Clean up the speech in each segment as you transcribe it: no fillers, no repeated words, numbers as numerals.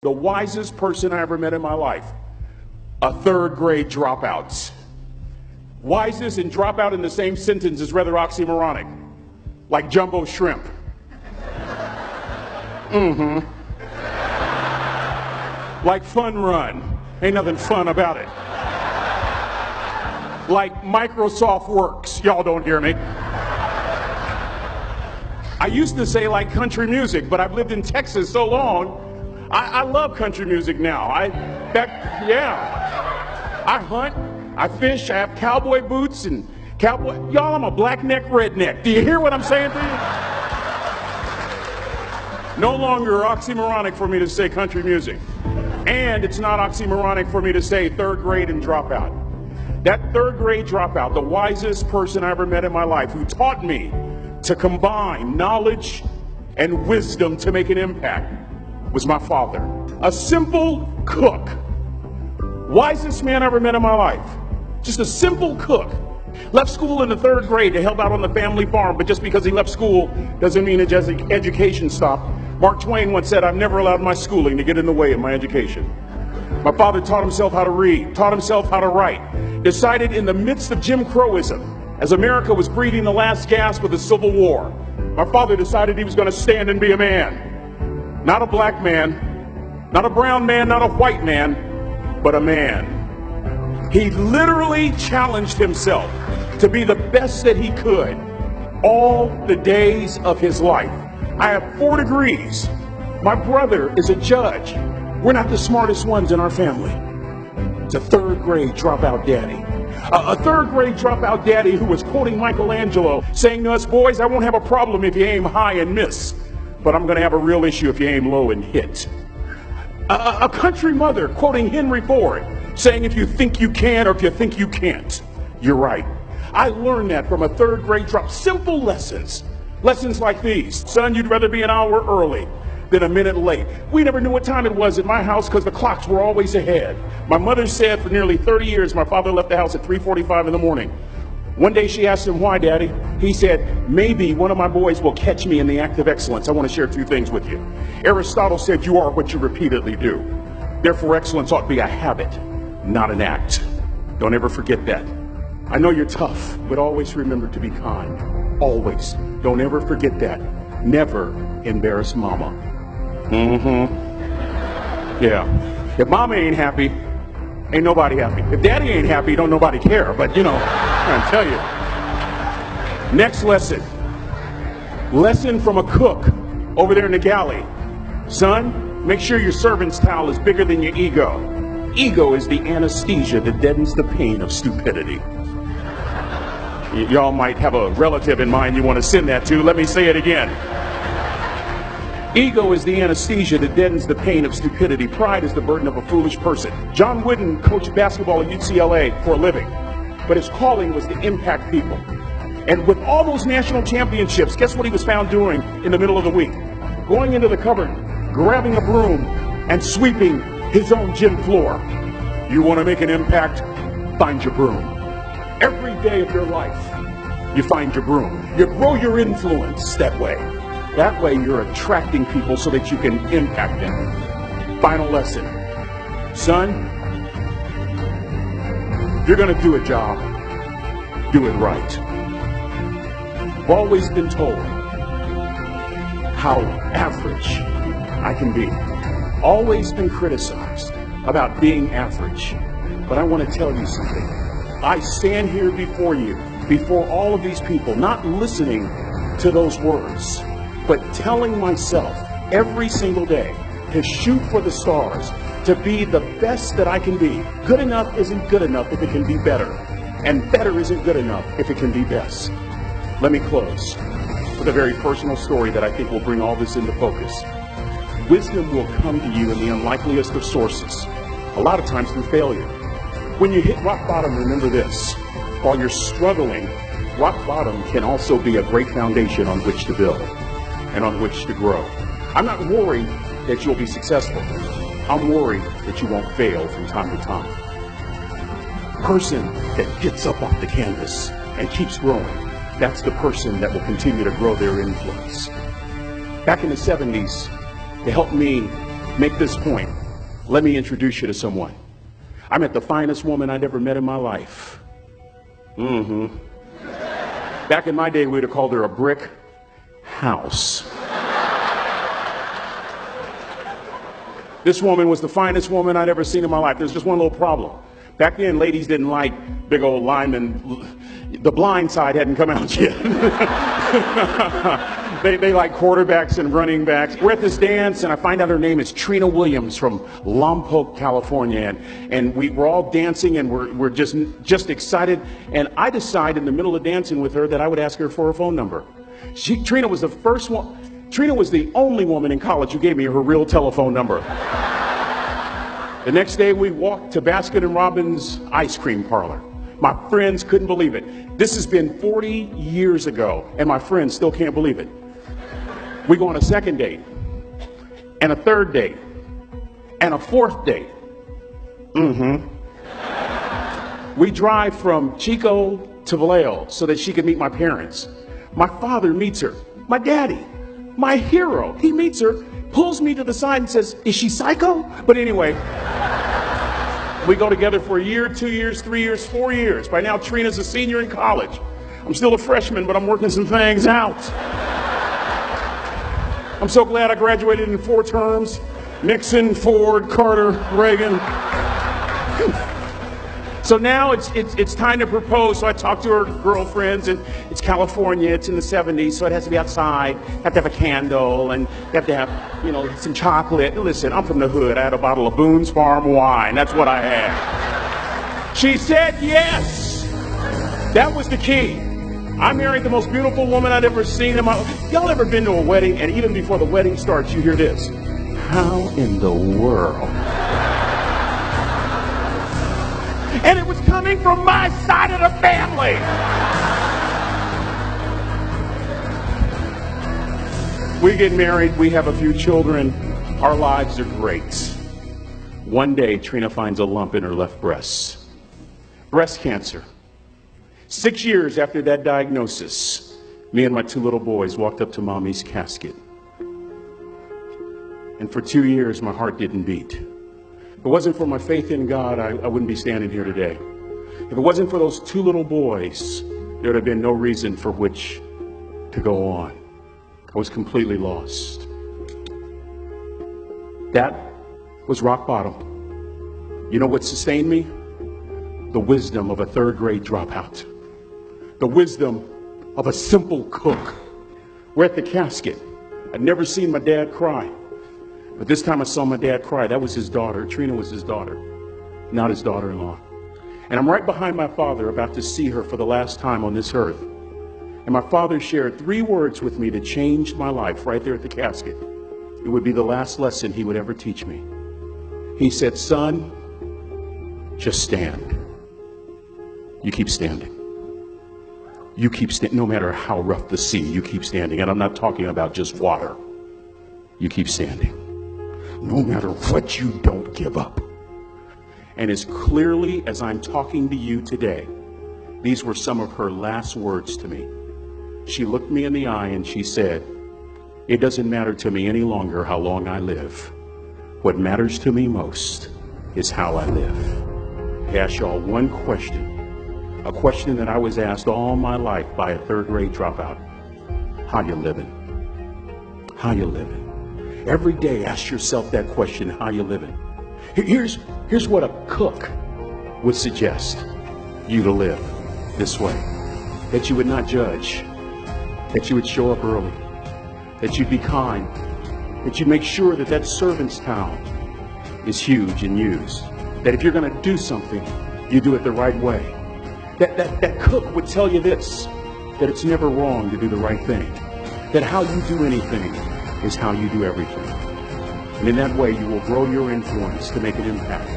The wisest person I ever met in my life, a third grade dropout. Wisest and dropout in the same sentence is rather oxymoronic, like jumbo shrimp. Like fun run, ain't nothing fun about it. Like Microsoft Works, y'all don't hear me. I used to say like country music, but I've lived in Texas so long, I love country music now. I hunt, I fish, I have cowboy boots and cowboy. Y'all, I'm a black neck redneck. Do you hear what I'm saying to you? No longer oxymoronic for me to say country music. And it's not oxymoronic for me to say third grade and dropout. That third grade dropout, the wisest person I ever met in my life, who taught me to combine knowledge and wisdom to make an impact, was my father. A simple cook. Wisest man I ever met in my life. Just a simple cook. Left school in the third grade to help out on the family farm, but just because he left school doesn't mean his education stopped. Mark Twain once said, "I've never allowed my schooling to get in the way of my education." My father taught himself how to read, taught himself how to write, decided in the midst of Jim Crowism, as America was breathing the last gasp of the Civil War, my father decided he was going to stand and be a man. Not a black man, not a brown man, not a white man, but a man. He literally challenged himself to be the best that he could all the days of his life. I have 4 degrees. My brother is a judge. We're not the smartest ones in our family. It's a third grade dropout daddy. A third grade dropout daddy who was quoting Michelangelo, saying to us, "Boys, I won't have a problem if you aim high and miss, but I'm going to have a real issue if you aim low and hit." A country mother quoting Henry Ford, saying, "If you think you can or if you think you can't, you're right." I learned that from a third grade drop. Simple lessons. Lessons like these. Son, you'd rather be an hour early than a minute late. We never knew what time it was at my house because the clocks were always ahead. My mother said for nearly 30 years my father left the house at 3:45 in the morning. One day she asked him, "Why, Daddy?" He said, "Maybe one of my boys will catch me in the act of excellence." I want to share 2 things with you. Aristotle said, "You are what you repeatedly do." Therefore, excellence ought to be a habit, not an act. Don't ever forget that. I know you're tough, but always remember to be kind. Always. Don't ever forget that. Never embarrass mama. Yeah. If mama ain't happy, ain't nobody happy. If daddy ain't happy, don't nobody care. But I'm trying to tell you. Next lesson. Lesson from a cook over there in the galley. Son, make sure your servant's towel is bigger than your ego. Ego is the anesthesia that deadens the pain of stupidity. Y'all might have a relative in mind you want to send that to. Let me say it again. Ego is the anesthesia that deadens the pain of stupidity. Pride is the burden of a foolish person. John Wooden coached basketball at UCLA for a living, but his calling was to impact people. And with all those national championships, guess what he was found doing in the middle of the week? Going into the cupboard, grabbing a broom, and sweeping his own gym floor. You want to make an impact? Find your broom. Every day of your life, you find your broom. You grow your influence that way. That way you're attracting people so that you can impact them. Final lesson. Son, if you're going to do a job, do it right. I've always been told how average I can be. Always been criticized about being average. But I want to tell you something. I stand here before you, before all of these people, not listening to those words, but telling myself every single day to shoot for the stars, to be the best that I can be. Good enough isn't good enough if it can be better, and better isn't good enough if it can be best. Let me close with a very personal story that I think will bring all this into focus. Wisdom will come to you in the unlikeliest of sources, a lot of times through failure. When you hit rock bottom, remember this. While you're struggling, rock bottom can also be a great foundation on which to build and on which to grow. I'm not worried that you'll be successful. I'm worried that you won't fail from time to time. The person that gets up off the canvas and keeps growing, that's the person that will continue to grow their influence. Back in the 70s, to help me make this point, let me introduce you to someone. I met the finest woman I'd ever met in my life. Back in my day, we'd have called her a brick house. This woman was the finest woman I'd ever seen in my life. There's just one little problem. Back then, ladies didn't like big old linemen. The Blind Side hadn't come out yet. They like quarterbacks and running backs. We're at this dance, and I find out her name is Trina Williams from Lompoc, California. And we're all dancing, and we're just excited. And I decide in the middle of dancing with her that I would ask her for her phone number. Trina was the first one. Trina was the only woman in college who gave me her real telephone number. The next day, we walked to Baskin & Robbins ice cream parlor. My friends couldn't believe it. This has been 40 years ago, and my friends still can't believe it. We go on a second date, and a third date, and a fourth date. We drive from Chico to Vallejo so that she could meet my parents. My father meets her. My daddy, my hero, he meets her, pulls me to the side and says, "Is she psycho?" But anyway, we go together for a year, 2 years, 3 years, 4 years. By now, Trina's a senior in college. I'm still a freshman, but I'm working some things out. I'm so glad I graduated in 4 terms. Nixon, Ford, Carter, Reagan. So now it's time to propose. So I talk to her girlfriends, and it's California. It's in the 70s, so it has to be outside. You have to have a candle, and you have to have, some chocolate. Listen, I'm from the hood. I had a bottle of Boone's Farm wine. That's what I had. She said yes. That was the key. I married the most beautiful woman I'd ever seen in my life. Y'all ever been to a wedding, and even before the wedding starts, you hear this? How in the world? And it was coming from my side of the family. We get married, we have a few children, our lives are great. One day, Trina finds a lump in her left breast. Breast cancer. 6 years after that diagnosis, me and my 2 little boys walked up to Mommy's casket. And for 2 years, my heart didn't beat. If it wasn't for my faith in God, I wouldn't be standing here today. If it wasn't for those 2 little boys, there would have been no reason for which to go on. I was completely lost. That was rock bottom. You know what sustained me? The wisdom of a 3rd grade dropout. The wisdom of a simple cook. We're at the casket. I'd never seen my dad cry. But this time I saw my dad cry. That was his daughter. Trina was his daughter, not his daughter-in-law. And I'm right behind my father, about to see her for the last time on this earth. And my father shared 3 words with me that changed my life right there at the casket. It would be the last lesson he would ever teach me. He said, "Son, just stand. You keep standing. You keep standing. No matter how rough the sea, you keep standing." And I'm not talking about just water. You keep standing. No matter what, you don't give up. And as clearly as I'm talking to you today, these were some of her last words to me. She looked me in the eye and she said, "It doesn't matter to me any longer how long I live. What matters to me most is how I live." I ask y'all one question, a question that I was asked all my life by a 3rd grade dropout. How you living? How you living? Every day, ask yourself that question, how you living? Here's what a cook would suggest you to live this way. That you would not judge, that you would show up early, that you'd be kind, that you'd make sure that that servant's towel is huge and used, that if you're going to do something, you do it the right way. That cook would tell you this, that it's never wrong to do the right thing, that how you do anything is how you do everything. And in that way, you will grow your influence to make an impact.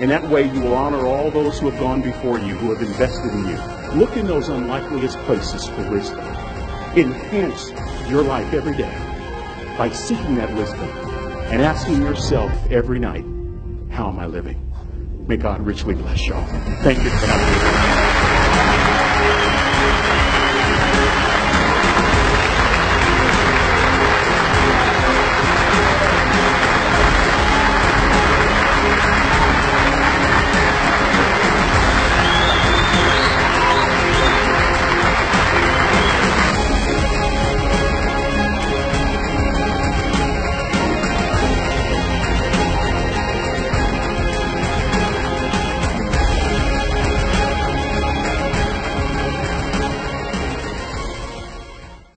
In that way, you will honor all those who have gone before you, who have invested in you. Look in those unlikeliest places for wisdom. Enhance your life every day by seeking that wisdom and asking yourself every night, how am I living? May God richly bless y'all. Thank you for having me.